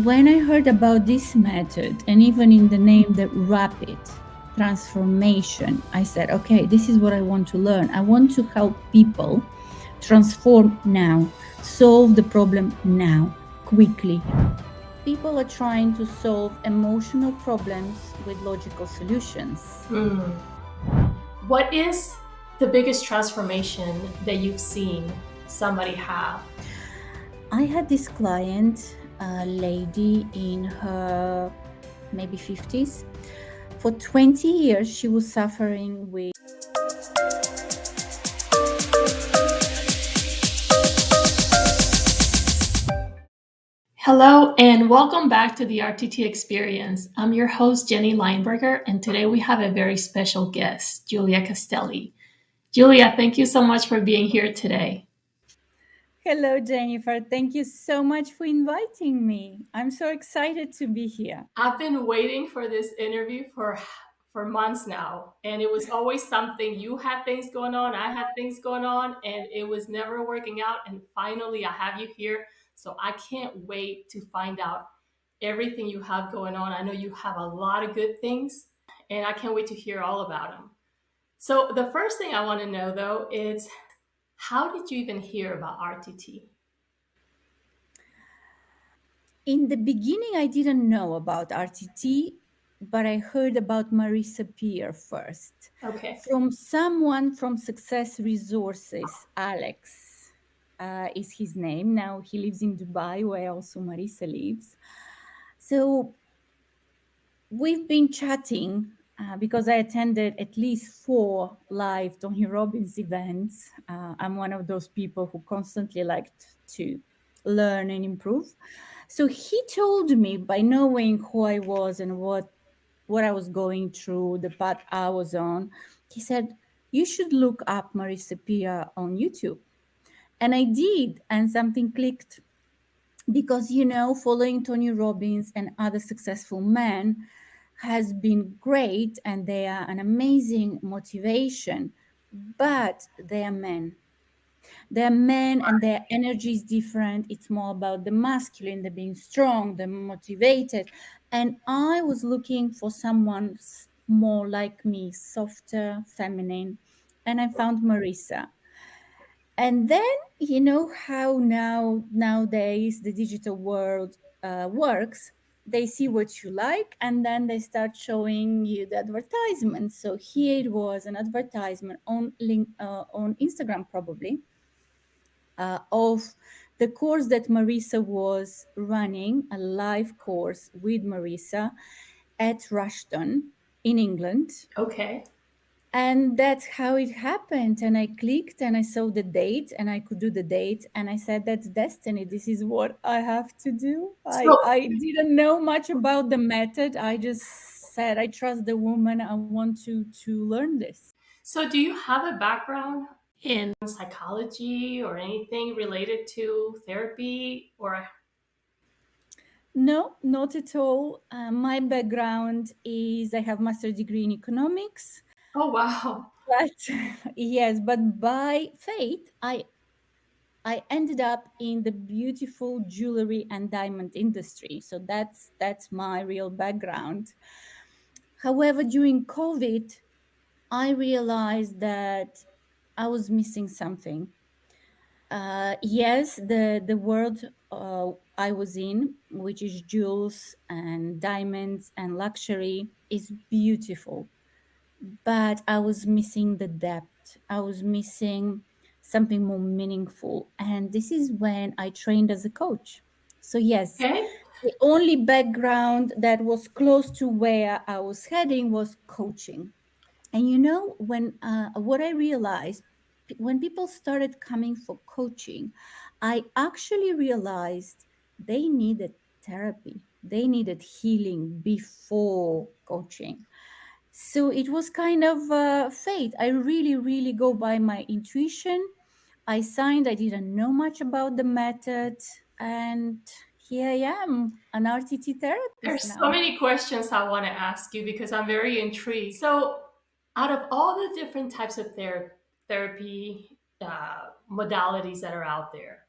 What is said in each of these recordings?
when I heard about this method, and even in the name, the rapid transformation, I said, okay, this is what I want to learn. I want to help people transform now, solve the problem now, quickly. People are trying to solve emotional problems with logical solutions. What is the biggest transformation that you've seen somebody have? I had this client, a lady in her maybe 50s. For 20 years, she was suffering with. Hello, and welcome back to the RTT Experience. I'm your host, Jenny Lineberger, and today we have a very special guest, Julia Castelli. Julia, thank you so much for being here today. Hello, Jennifer. Thank you so much for inviting me. I'm so excited to be here. I've been waiting for this interview for months now, and it was always something. You had things going on, I had things going on, and it was never working out. And finally, I have you here, so I can't wait to find out everything you have going on. I know you have a lot of good things, and I can't wait to hear all about them. So, the first thing I want to know though is how did you even hear about RTT? In the beginning, I didn't know about RTT, but I heard about Marisa Peer first Okay. from someone from Success Resources. Alex is his name. Now he lives in Dubai, where also Marisa lives. So we've been chatting because I attended at least 4 live Tony Robbins events. I'm one of those people who constantly liked to learn and improve. So he told me, by knowing who I was and what I was going through, the path I was on, he said, you should look up Marisa Pia on YouTube. And I did, and something clicked because, following Tony Robbins and other successful men has been great, and they are an amazing motivation, but they are men. They're men and their energy is different. It's more about the masculine, the being strong, the motivated. And I was looking for someone more like me, softer, feminine. And I found Marisa. And then, how nowadays the digital world works. They see what you like, and then they start showing you the advertisement. So here it was, an advertisement on Instagram, probably, of the course that Marisa was running, a live course with Marisa at Rushton in England. Okay. And that's how it happened. And I clicked and I saw the date and I could do the date. And I said, that's destiny. This is what I have to do. So, I didn't know much about the method. I just said, I trust the woman. I want to learn this. so do you have a background in psychology or anything related to therapy or No, not at all. My background is I have master's degree in economics, oh wow. but yes, but by fate, I ended up in the beautiful jewelry and diamond industry. So that's my real background. However, during COVID, I realized that I was missing something. Yes, the world I was in, which is jewels and diamonds and luxury, is beautiful, but I was missing the depth. I was missing something more meaningful. And this is when I trained as a coach. So, yes, Okay. the only background that was close to where I was heading was coaching. And when what I realized, when people started coming for coaching, I actually realized they needed therapy, they needed healing before coaching. So it was kind of fate. I really, really go by my intuition. I signed, I didn't know much about the method. And here I am, an RTT therapist There's so now. many questions I want to ask you because I'm very intrigued. So, out of all the different types of therapy modalities that are out there,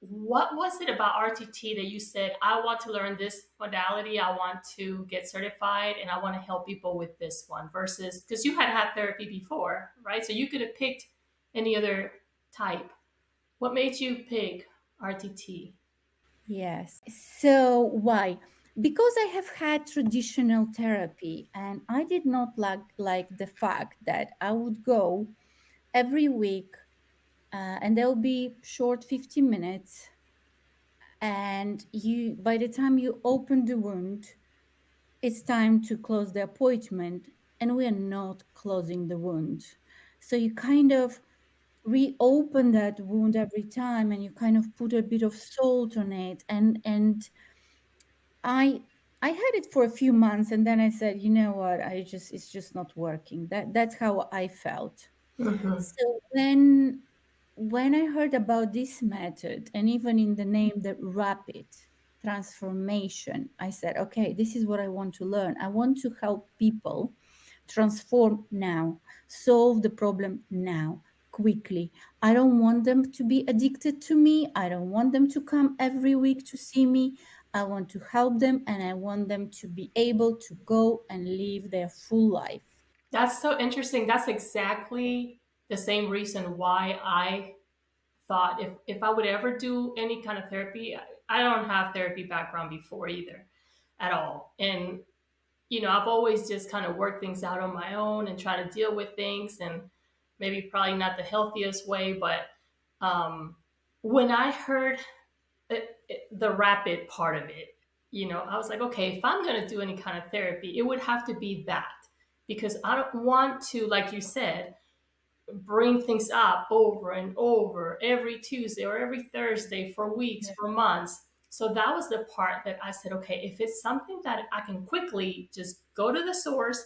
what was it about RTT that you said, I want to learn this modality, I want to get certified, and I want to help people with this one versus because you had therapy before, right? So you could have picked any other type. What made you pick RTT? Yes. So why? Because I have had traditional therapy and I did not like the fact that I would go every week and there'll be short 15 minutes, and you by the time you open the wound, it's time to close the appointment, and we are not closing the wound. So you kind of reopen that wound every time, and you kind of put a bit of salt on it, and I I had it for a few months, and then I said, you know what, it's just not working. That's how I felt. Mm-hmm. So when I heard about this method, and even in the name, the rapid transformation, I said, okay, this is what I want to learn. I want to help people transform now, solve the problem now, quickly. I don't want them to be addicted to me. I don't want them to come every week to see me. I want to help them, and I want them to be able to go and live their full life. That's so interesting. That's exactly the same reason why I thought if I would ever do any kind of therapy, I don't have therapy background before either at all. And, you know, I've always just kind of worked things out on my own and try to deal with things and maybe probably not the healthiest way. But when I heard the rapid part of it, you know, I was like, okay, if I'm going to do any kind of therapy, it would have to be that because I don't want to, like you said, bring things up over and over every Tuesday or every Thursday for weeks, for months. So that was the part that I said, okay, if it's something that I can quickly just go to the source,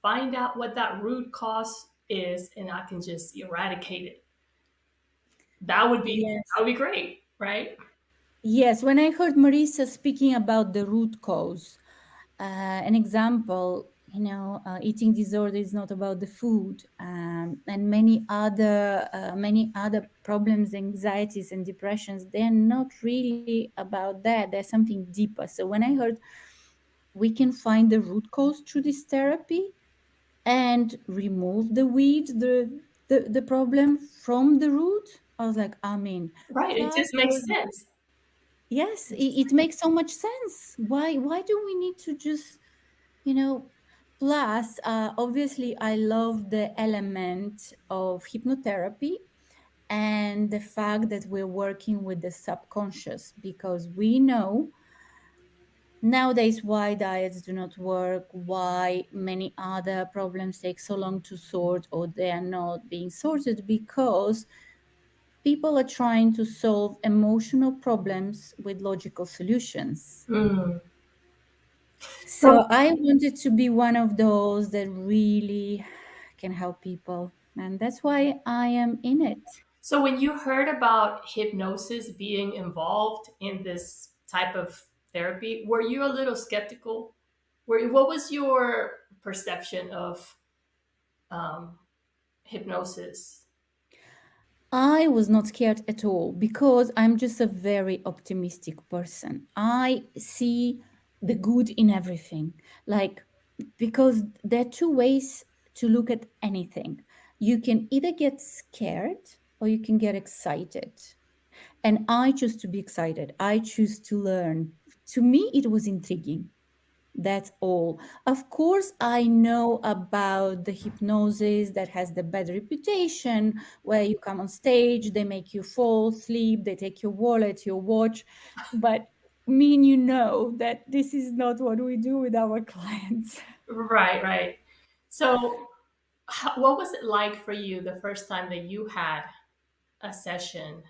find out what that root cause is, and I can just eradicate it, Yes. that would be great, right? Yes, when I heard Marisa speaking about the root cause, an example, eating disorder is not about the food, and many other problems, anxieties, and depressions. They're not really about that. There's something deeper. So when I heard we can find the root cause through this therapy and remove the weed, the problem from the root, I was like, I mean, Right. It that just makes was. sense. Yes, it makes so much sense. Why do we need to just, you know, plus obviously I love the element of hypnotherapy and the fact that we're working with the subconscious, because we know nowadays why diets do not work, why many other problems take so long to sort or they are not being sorted, because people are trying to solve emotional problems with logical solutions. Mm. So, So I wanted to be one of those that really can help people. And that's why I am in it. so when you heard about hypnosis being involved in this type of therapy, were you a little skeptical? What was your perception of um, hypnosis? I was not scared at all because I'm just a very optimistic person. I see the good in everything. Like, because there are two ways to look at anything. You can either get scared or you can get excited. And I choose to be excited. I choose to learn. To me, it was intriguing. That's all. Of course, I know about the hypnosis that has the bad reputation, where you come on stage, they make you fall asleep, they take your wallet, your watch. But me and you know that this is not what we do with our clients. Right, right. So, what was it like for you the first time that you had a session?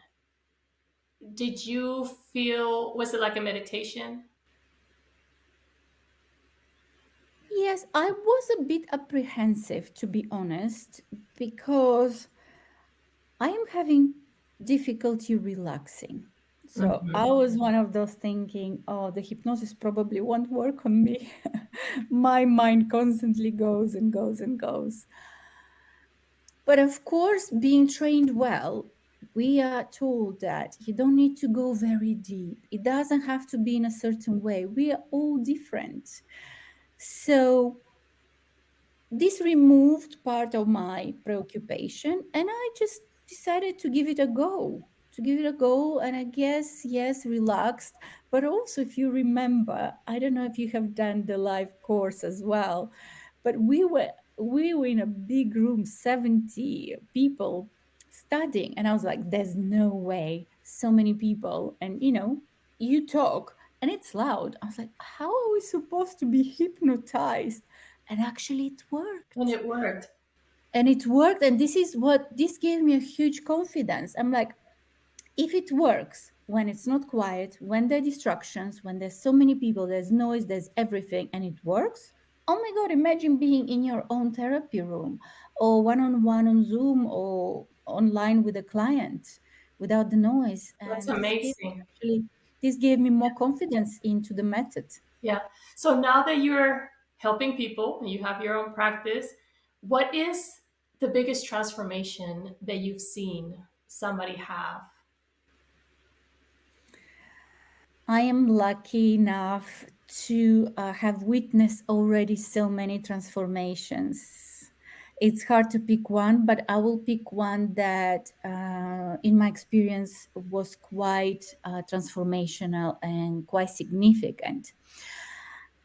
Did you feel, was it like a meditation? Yes, I was a bit apprehensive, to be honest, because I am having difficulty relaxing. So I Mhm. was one of those thinking, oh, the hypnosis probably won't work on me. My mind constantly goes and goes and goes. But of course, being trained well, we are told that you don't need to go very deep. It doesn't have to be in a certain way. We are all different. So this removed part of my preoccupation, and I just decided to give it a go. And I guess, yes, relaxed. But also, if you remember, I don't know if you have done the live course as well, but we were in a big room, 70 people studying, and I was like, there's no way so many people, and you talk and it's loud. I was like, how are we supposed to be hypnotized? And actually it And worked. it worked. And this gave me a huge confidence. I'm like, if it works when it's not quiet, when there are distractions, when there's so many people, there's noise, there's everything, and it works, oh my God, imagine being in your own therapy room or one-on-one on Zoom or online with a client without the noise. That's And amazing. this gave me more confidence into the method. Yeah. So now that you're helping people and you have your own practice, what is the biggest transformation that you've seen somebody have? I am lucky enough to have witnessed already so many transformations. It's hard to pick one, but I will pick one that, in my experience, was quite transformational and quite significant.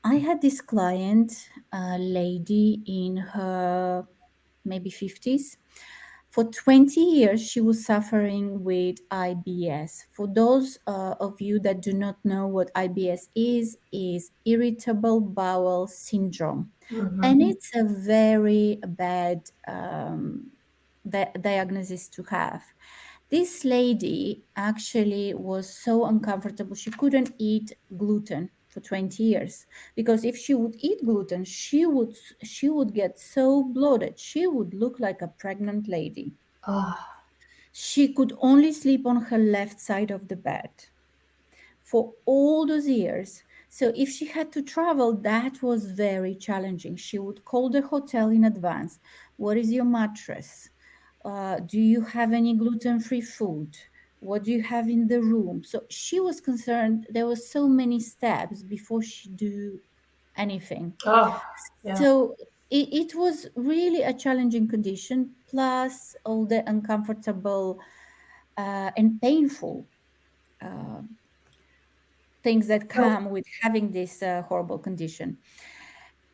I had this client, a lady in her maybe 50s. For 20 years, she was suffering with IBS. For those of you that do not know what IBS is Irritable Bowel Syndrome. And Hmm. it's a very bad diagnosis to have. This lady actually was so uncomfortable. She couldn't eat gluten for 20 years because if she would eat gluten, she would get so bloated. She would look like a pregnant lady. Ah, She could only sleep on her left side of the bed for all those years. So if she had to travel, that was very challenging. She would call the hotel in advance. What is your mattress? Do you have any gluten-free food? What do you have in the room? So she was concerned. There were so many steps before she do anything. oh, yeah. So it was really a challenging condition, plus all the uncomfortable and painful uh, things that So come with having this horrible condition.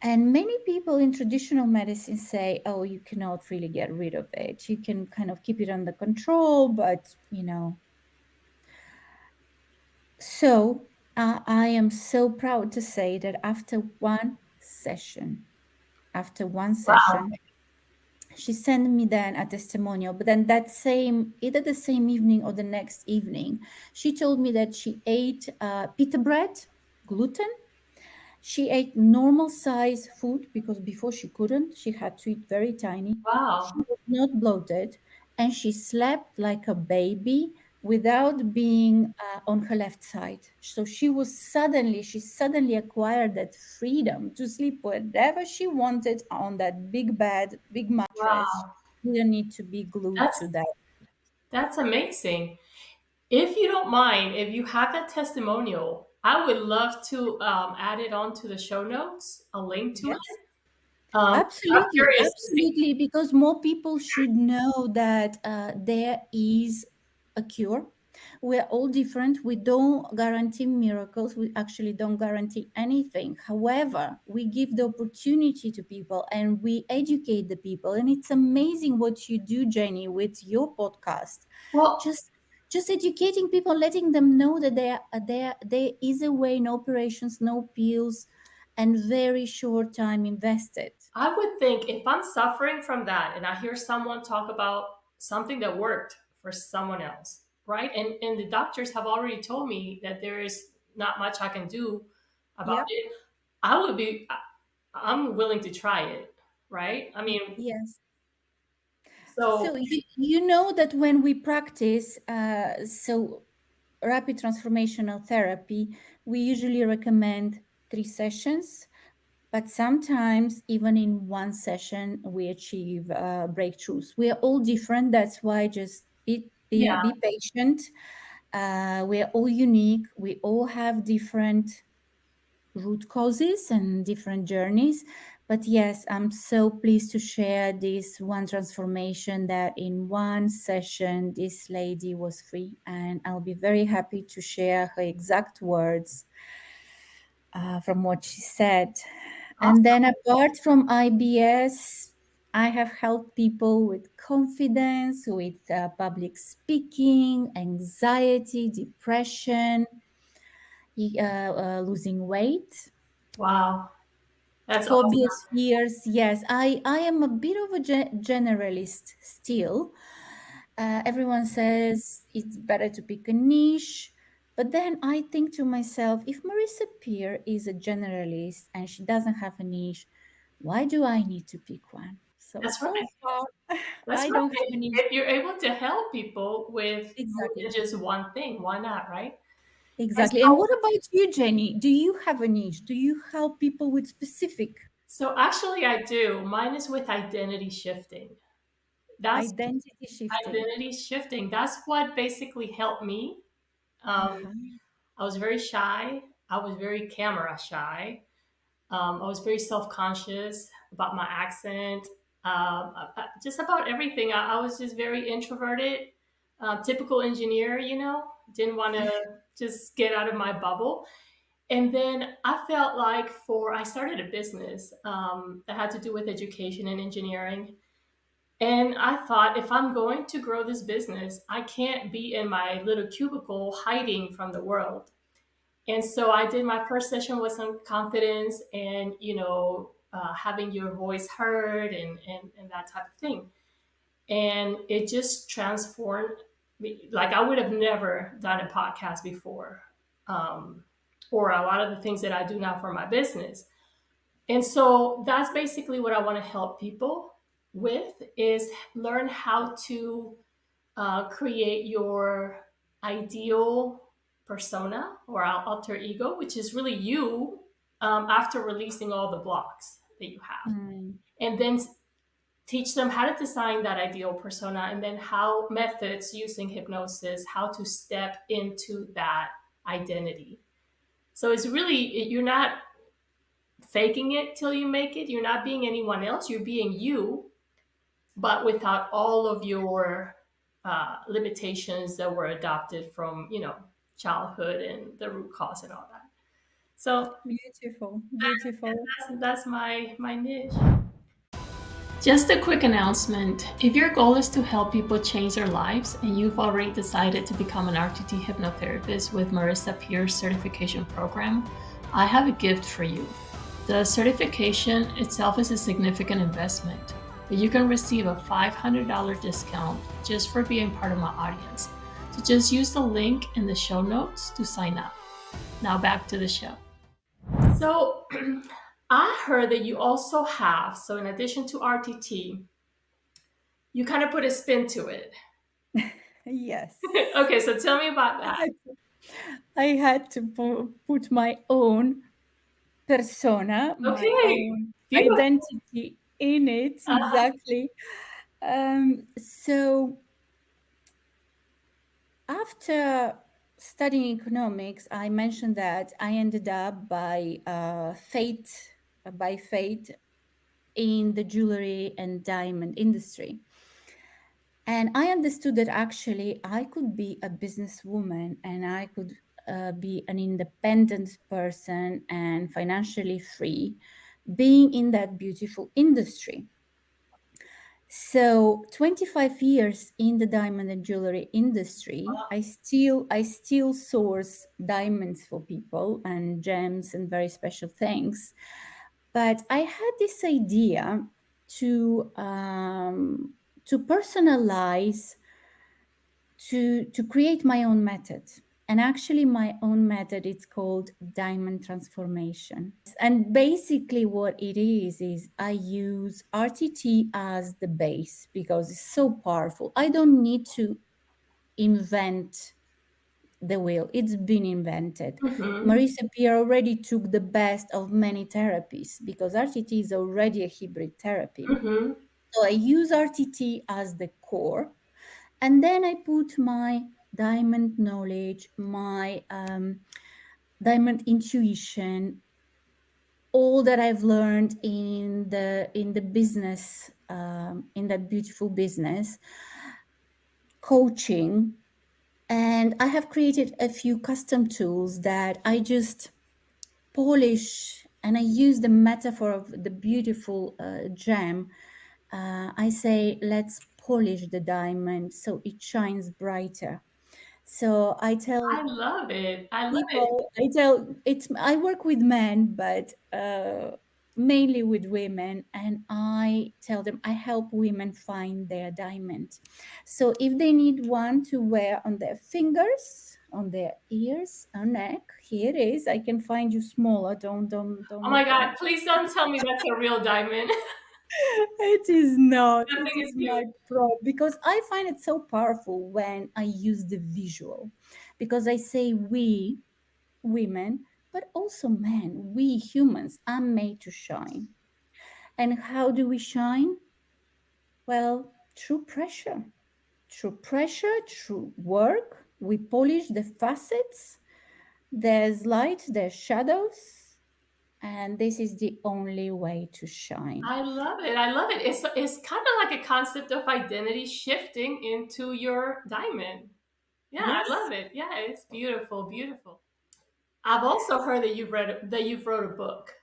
And many people in traditional medicine say, oh, you cannot really get rid of it. You can kind of keep it under control, but. So I am so proud to say that after one session, wow, she sent me then a testimonial. But then either the same evening or the next evening, she told me that she ate pita bread, gluten. She ate normal size food because before she couldn't. She had to eat very tiny. She wow, was not bloated, and she slept like a baby without being on her left side. So she suddenly acquired that freedom to sleep wherever she wanted on that big bed, big mattress. wow. She didn't need to be glued That's to that. that's amazing. If you don't mind, if you have that testimonial, I would love to add it on to the show notes, a link to it. Yes. I'm Absolutely, curious to see. absolutely, because more people should know that there is a cure. We're all different. We don't guarantee miracles. We actually don't guarantee anything. However, we give the opportunity to people and we educate the people. And it's amazing what you do, Jenny, with your podcast. Well, Just just educating people, letting them know that there is a way, no operations, no pills, and very short time invested. I would think if I'm suffering from that and I hear someone talk about something that worked for someone else, right? And the doctors have already told me that there is not much I can do about Yep. it. I would be I'm willing to try it, right? I mean, Yes. So so you know that when we practice, rapid transformational therapy, we usually recommend 3 sessions, but sometimes even in one session we achieve breakthroughs. We are all different. That's why just be Yeah. Be patient. We're all unique. We all have different root causes and different journeys. But yes, I'm so pleased to share this one transformation that in one session, this lady was free. And I'll be very happy to share her exact words from what she said. And then, apart from IBS, I have helped people with confidence, with public speaking, anxiety, depression, losing weight. Wow. That's awesome. Phobias, fears, yes. I am a bit of a generalist still. Everyone says it's better to pick a niche. But then I think to myself, if Marisa Peer is a generalist and she doesn't have a niche, why do I need to pick one? So, That's so right. far, That's I right. don't have a niche. If you're able to help people with more than Exactly. just one thing, why not, right? And Exactly. And so, what about you, Jenny? Do you have a niche? Do you help people with specific so actually, I do. Mine is with identity shifting. That's identity shifting? identity shifting. That's what basically helped me. Um, Uh-huh. I was very shy. I was very camera shy. I was very self conscious about my accent, just about everything. I was just very introverted, typical engineer, didn't want to just get out of my bubble. And then I felt like I started a business that had to do with education and engineering. And I thought, if I'm going to grow this business, I can't be in my little cubicle hiding from the world. And so I did my first session with some confidence and, having your voice heard and that type of thing. And it just transformed me. Like, I would have never done a podcast before, or a lot of the things that I do now for my business. And so that's basically what I want to help people with, is learn how to create your ideal persona or alter ego, which is really you, after releasing all the blocks that you have. Mm. And then teach them how to design that ideal persona, and then how methods using hypnosis, how to step into that identity. So it's really, you're not faking it till you make it. You're not being anyone else. You're being you, but without all of your limitations that were adopted from childhood and the root cause and all that. So Beautiful, beautiful. that's my niche. Just a quick announcement. If your goal is to help people change their lives and you've already decided to become an RTT hypnotherapist with Marisa Peer's certification program, I have a gift for you. The certification itself is a significant investment, but you can receive a $500 discount just for being part of my audience. So just use the link in the show notes to sign up. Now back to the show. So I heard that you also have, so in addition to RTT, you kind of put a spin to it. Yes. Okay, so tell me about I that. had to, I had to put my own persona, my Okay, own beautiful. identity in it. Uh-huh. Exactly. So after studying economics, I mentioned that I ended up by fate in the jewelry and diamond industry. And I understood that actually I could be a businesswoman and I could be an independent person and financially free being in that beautiful industry. So 25 years in the diamond and jewelry industry, I still source diamonds for people and gems and very special things. But I had this idea to personalize, to create my own method. And actually, my own method, it's called diamond transformation. And basically, what it is I use RTT as the base because it's so powerful. I don't need to invent the wheel, it's been invented. Mm-hmm. Marisa Peer already took the best of many therapies because RTT is already a hybrid therapy. Mm-hmm. So I use RTT as the core. And then I put my diamond knowledge, my diamond intuition, all that I've learned in the business, in that beautiful business coaching. And I have created a few custom tools that I just polish, and I use the metaphor of the beautiful gem. I say, let's polish the diamond so it shines brighter. So I tell I love it. I love it. people, I work with men, but mainly with women, and I tell them I help women find their diamond. So if they need one to wear on their fingers, on their ears, or neck, here it is. I can find you smaller. Oh my God, Don't. please don't tell me that's a real diamond. It is not. That It thing is is my huge. pro, because I find it so powerful when I use the visual, because I say we women, but also men, we humans are made to shine. And how do we shine? Well, through pressure. Through pressure, through work, we polish the facets. There's light, there's shadows, and this is the only way to shine. I love it. I love it. It's kind of like a concept of identity shifting into your diamond. Yeah, I Yes, love it. Yeah, it's beautiful, beautiful. I've also heard that you've wrote a book.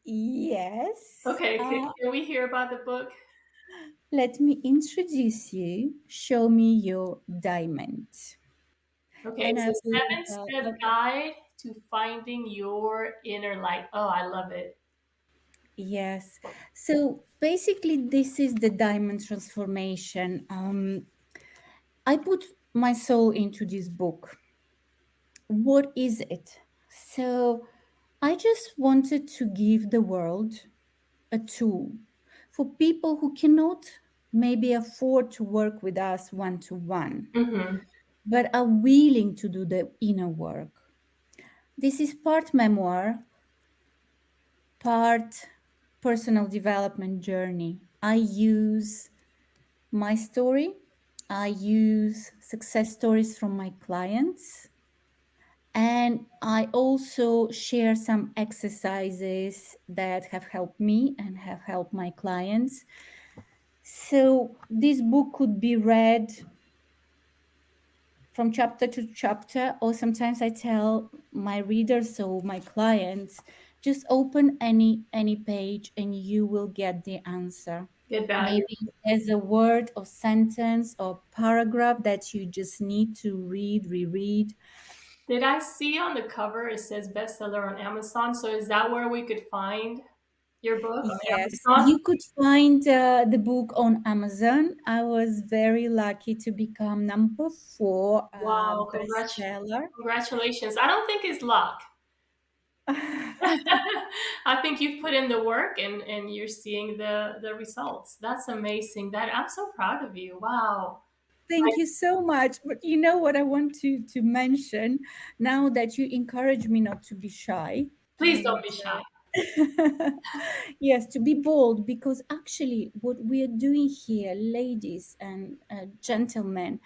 yes. Okay, can we hear about the book? Let me introduce you. Show me your diamond. Okay, And it's I a will, seven-step guide to finding your inner light. Oh, I love it. yes. So basically, this is the diamond transformation. I put my soul into this book. What is it? So I just wanted to give the world a tool for people who cannot maybe afford to work with us one to one, Hmm. but are willing to do the inner work. This is part memoir, part personal development journey. I use my story, I use success stories from my clients, and I also share some exercises that have helped me and have helped my clients. So this book could be read from chapter to chapter, or sometimes I tell my readers, so my clients, just open any page and you will get the answer. Good value. Maybe there's a word or sentence or paragraph that you just need to reread. Did I see on the cover it says bestseller on Amazon? So is that where we could find your book on Yes, Amazon? you could find the book on Amazon. I was very lucky to become number 4 Wow, bestseller. congratulations. I don't think it's luck. I think you've put in the work and you're seeing the results. That's amazing. That I'm so proud of you. Wow. Thank you so much. But you know what I want to mention now that you encourage me not to be shy Please don't and be shy. yes, to be bold, because actually what we are doing here, ladies and gentlemen,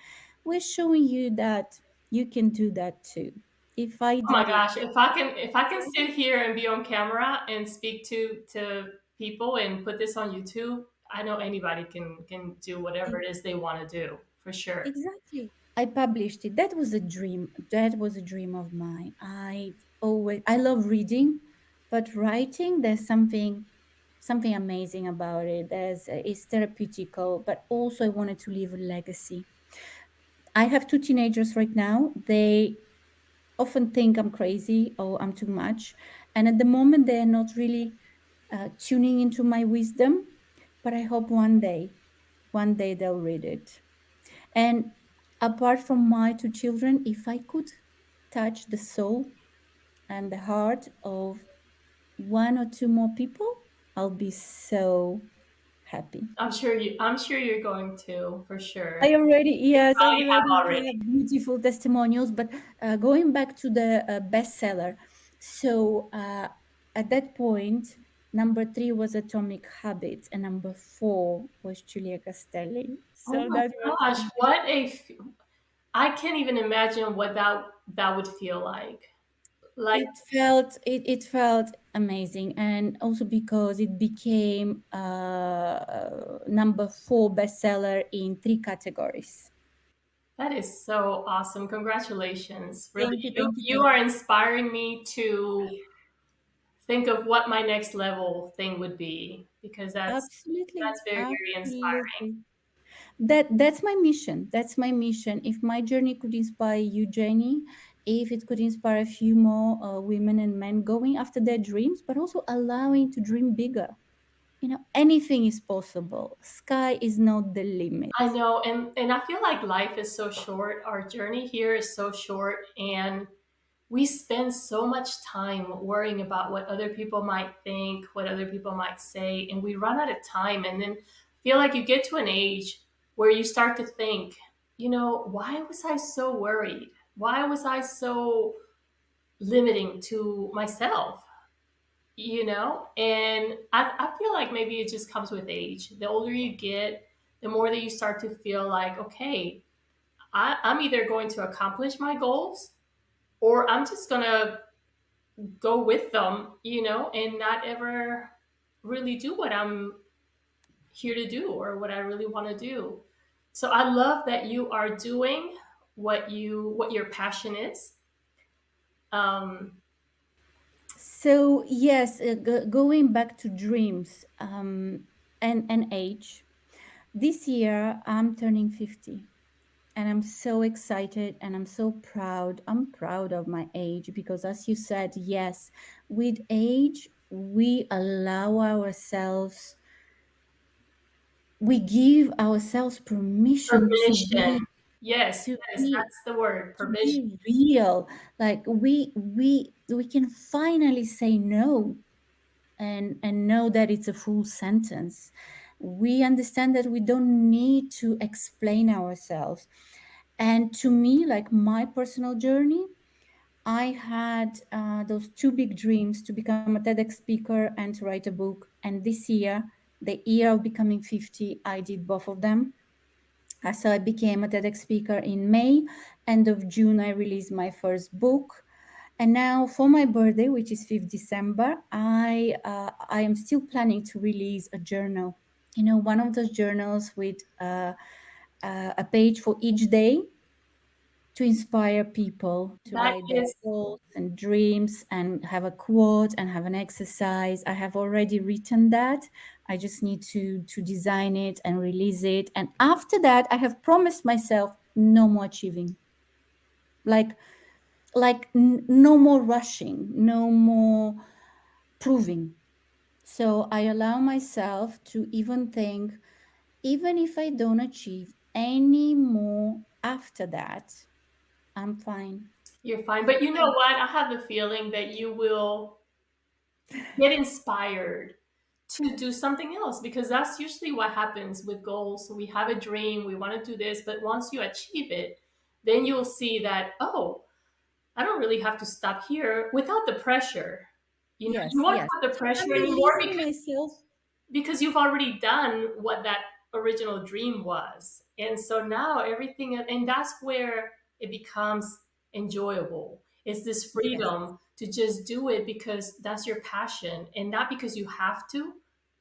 we're showing you that you can do that too. If I Oh my did it, gosh, if I can sit here and be on camera and speak to people and put this on YouTube, I know anybody can do whatever it is they want to do, for sure. exactly. I published it. That was a dream. That was a dream of mine. I love reading, but writing, there's something amazing about it. It's therapeutical, but also I wanted to leave a legacy. I have 2 teenagers right now. They often think I'm crazy or I'm too much, and at the moment they're not really tuning into my wisdom. But I hope one day they'll read it. And apart from my 2 children, if I could touch the soul and the heart of one or two more people, I'll be so happy. I'm sure you're going to, for sure. I already, You yes, I probably have already already. have beautiful testimonials. But going back to the bestseller, so at that point, Number three was Atomic Habits, and number four was Julia Castelli. Oh So my that was gosh, I can't even imagine what that would feel like. Like it felt amazing, and also because it became number four bestseller in three categories. that is so awesome. Congratulations. Really, Thank you, you thank you, you thank are you. inspiring me to think of what my next level thing would be because Absolutely, that's very, very inspiring. absolutely. That's my mission. That's my mission. If my journey could inspire you, Jenny, if it could inspire a few more women and men going after their dreams, but also allowing to dream bigger. Anything is possible. Sky is not the limit. I know, and I feel like life is so short. Our journey here is so short, and we spend so much time worrying about what other people might think, what other people might say, and we run out of time. And then feel like you get to an age where you start to think, why was I so worried? Why was I so limiting to myself? And I feel like maybe it just comes with age. The older you get, the more that you start to feel like, okay, I'm either going to accomplish my goals or I'm just going to go with them, and not ever really do what I'm here to do or what I really want to do. So I love that you are doing what your passion is. Um, So yes, going back to dreams and age. This year I'm turning 50, and I'm so excited and I'm so proud. I'm proud of my age because, as you said, yes, with age we allow ourselves, we give ourselves permission Permission. Yes, to yes, be that's the word, to permission. be real. Like we can finally say no, and know that it's a full sentence. We understand that we don't need to explain ourselves. And to me, like my personal journey, I had those two big dreams: to become a TEDx speaker and to write a book. And this year, the year of becoming 50, I did both of them. So I became a TEDx speaker in May. End of June, I released my first book. And now for my birthday, which is 5th December, I am still planning to release a journal. One of those journals with a page for each day, to inspire people to That write their is goals and dreams, and have a quote and have an exercise. I have already written that. I just need to design it and release it. And after that, I have promised myself no more achieving. Like no more rushing, no more proving. So I allow myself to even think, even if I don't achieve any more after that, I'm fine. you're fine. But you know what? I have the feeling that you will get inspired to do something else because that's usually what happens with goals. So we have a dream, we want to do this, but once you achieve it, then you'll see that, oh, I don't really have to stop here without the pressure. You Yes, won't yes. have the So I'm pressure anymore releasing myself. because you've already done what that original dream was. And so now everything, and that's where it becomes enjoyable. It's this Yes, freedom to just do it because that's your passion and not because you have to,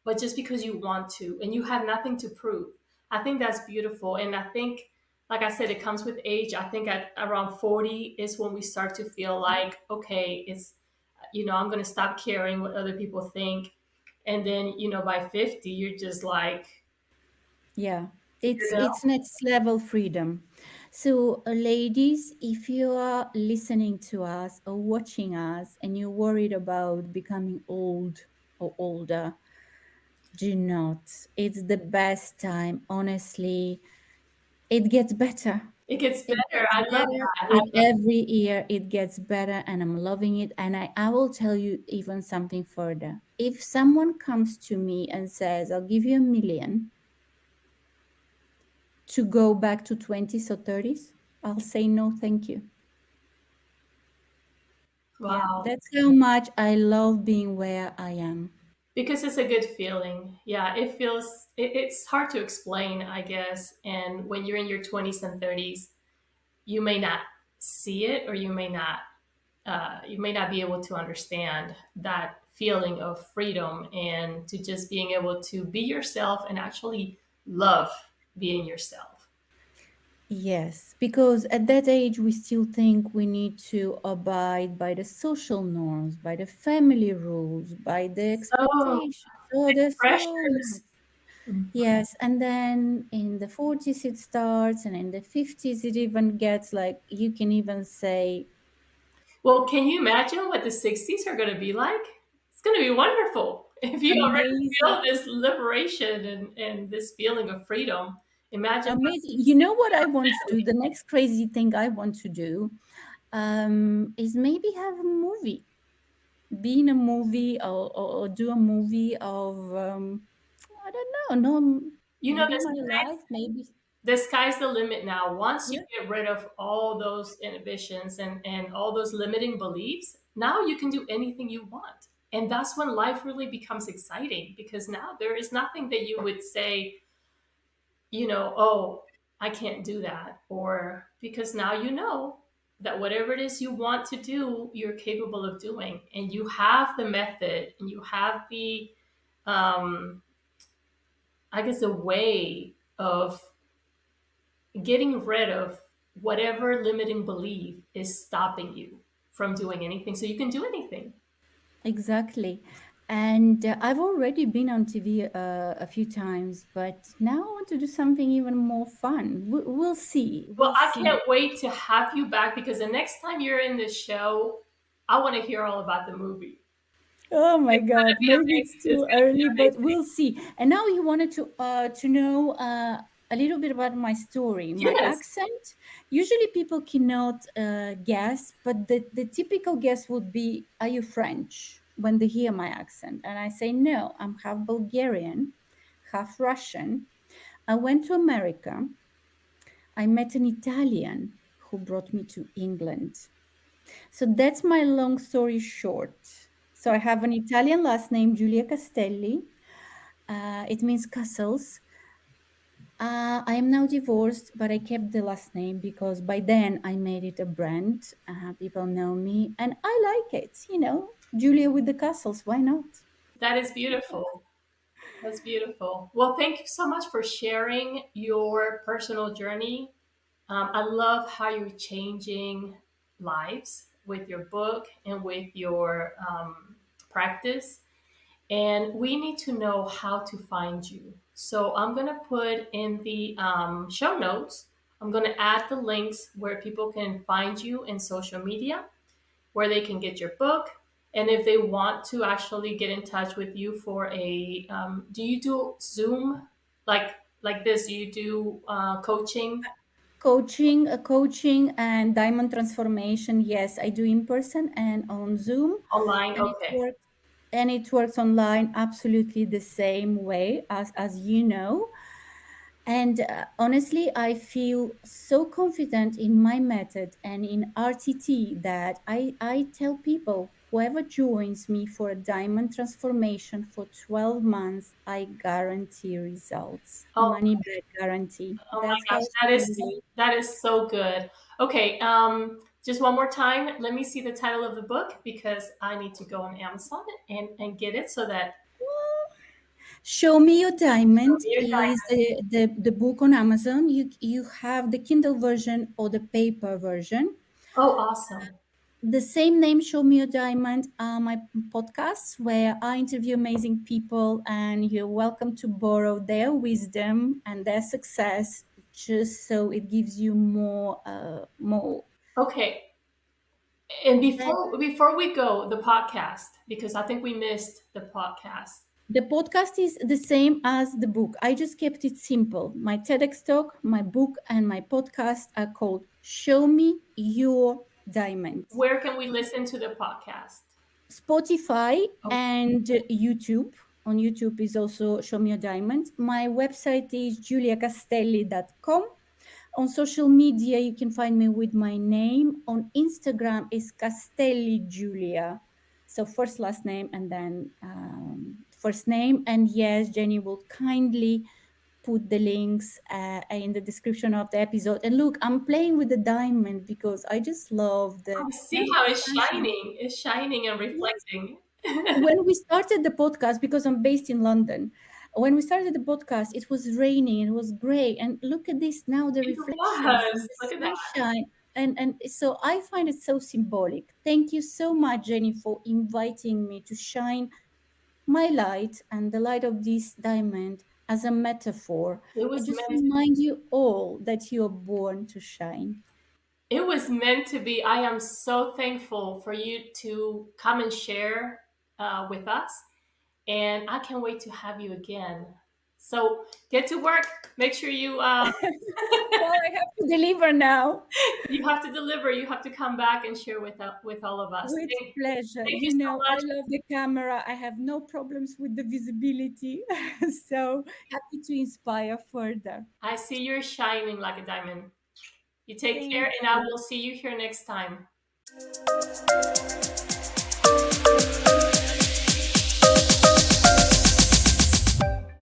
but just because you want to and you have nothing to prove. I think that's beautiful. And I think, like I said, it comes with age. I think at around 40 is when we start to feel like, okay, I'm going to stop caring what other people think, and then by 50 you're just like, yeah. you know It's next level freedom. So, ladies, if you are listening to us or watching us and you're worried about becoming old or older, do not. It's the best time. Honestly, it gets better. it gets It better. gets I love better that. with every year. It gets better, and I'm loving it. And I will tell you even something further. If someone comes to me and says, "I'll give you 1 million to go back to 20s or 30s," I'll say no, thank you. Yeah, Wow. that's how much I love being where I am. Because it's a good feeling. Yeah, it feels it's hard to explain, I guess. And when you're in your 20s and 30s, you may not see it, or you may not be able to understand that feeling of freedom and to just being able to be yourself and actually love being yourself. Yes, because at that age, we still think we need to abide by the social norms, by the family rules, by the So expectations. So there's so much. pressures. Yes, and then in the 40s it starts, and in the 50s it even gets like you can even say Well, can you imagine what the 60s are going to be like? It's going to be wonderful. If you already amazing, feel this liberation and this feeling of freedom, imagine what amazing. You know what I want to do? family. The next crazy thing I want to do is maybe have a movie, be in a movie, or do a movie of I don't know, no, You know, maybe my life, maybe the sky's the limit now. Once you yeah, get rid of all those inhibitions and all those limiting beliefs, now you can do anything you want. And that's when life really becomes exciting, because now there is nothing that you would say, oh, I can't do that. Or because now you know that whatever it is you want to do, you're capable of doing. And you have the method, and you have the, um, I guess, a way of getting rid of whatever limiting belief is stopping you from doing anything, so you can do anything. exactly. And I've already been on TV a few times, but now I want to do something even more fun. We'll see. Well, We'll I see. can't wait to have you back, because the next time you're in the show, I want to hear all about the movie. Oh my It's going God, to be maybe it's amazing. It's too going to be early, but amazing. we'll see. And now you wanted to know a little bit about my story, my Yes. accent. Usually people cannot guess, but the typical guess would be, "Are you French?" when they hear my accent, and I say no, I'm half Bulgarian, half Russian. I went to America. I met an Italian who brought me to England. So that's my long story short. So I have an Italian last name, Julia Castelli. It means castles. I am now divorced, but I kept the last name because by then I made it a brand. People know me and I like it. Julia with the castles. Why not? That is beautiful. That's beautiful. Well, thank you so much for sharing your personal journey. I love how you're changing lives with your book and with your practice. And we need to know how to find you. So I'm going to put in the show notes, I'm going to add the links where people can find you in social media, where they can get your book. And if they want to actually get in touch with you for do you do Zoom like this? Do you do coaching Coaching and diamond transformation. Yes, I do in person and on Zoom, online? and it Okay. works. And it works online absolutely the same way as you know. And honestly, I feel so confident in my method and in RTT that I tell people whoever joins me for a diamond transformation for 12 months, I guarantee results. Oh, Money back guarantee. oh That's my how gosh, strong. that is so good. Okay, just one more time. Let me see the title of the book, because I need to go on Amazon and get it so that Show Me Your show Diamond me your is diamond. the book on Amazon. You have the Kindle version or the paper version. Oh, awesome. The same name, Show Me Your Diamond, are my podcasts where I interview amazing people, and you're welcome to borrow their wisdom and their success, just so it gives you more. Okay, and And before we go, the podcast, because I think we missed the podcast. the podcast is the same as the book. I just kept it simple. My TEDx talk, my book, and my podcast are called Show Me Your Diamond. Where can we listen to the podcast? Spotify Oh, and YouTube. On YouTube is also Show Me a Diamond. My website is juliacastelli.com. On social media, you can find me with my name. On Instagram is Castelli Julia. So first, last name, and then first name. And yes, Jenny will kindly put the links in the description of the episode. And look, I'm playing with the diamond because I just love the I see now how the it's sunshine. shining. It's shining and Yes. reflecting. When we started the podcast, because I'm based in London, when we started the podcast, it was raining and it was gray. And look at this now, the It reflections and was. Look at the that. sunshine. And so I find it so symbolic. Thank you so much, Jenny, for inviting me to shine my light and the light of this diamond as a metaphor It to was just meant remind you all that you are born to shine. It was meant to be. I am so thankful for you to come and share with us, and I can't wait to have you again. So get to work. Make sure you Well, I have to deliver now. you have to deliver. You have to come back and share with all of us. With pleasure. Thank you You so know, I much. love the camera. I have no problems with the visibility. So happy to inspire further. I see you're shining like a diamond. You take care, Thank and I you. will see you here next time.